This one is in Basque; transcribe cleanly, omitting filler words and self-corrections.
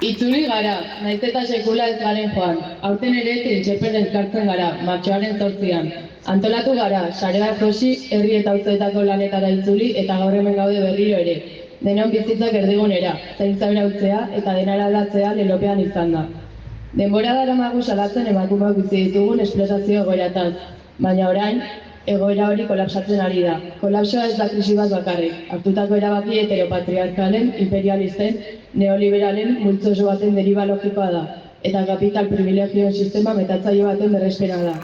Itzuli gara, naiz eta sekula ez garen joan. Aurten ere Trintxerpen elkartzen gara, martxoaren 8an. Antolatu gara, sareak josi, herri eta auzoetako lanetara itzuli eta gaur hemen gaude berriro ere. Denon bizitzak erdigunera, zaintza berautzea eta denara aldatzea lelopean izan da. Denbora daramagu salatzen emakumeak bizi ditugun esplotazio egoeratan, baina orain, egoera hori kolapsatzen ari da. Kolapsoa ez da krisi bat bakarrik, hartutako erabaki heteropatriarkalen, imperialisten, neoliberalen multzo oso baten deriba logikoa da, eta kapital privilegioen sistema metatzaile baten berrespena da.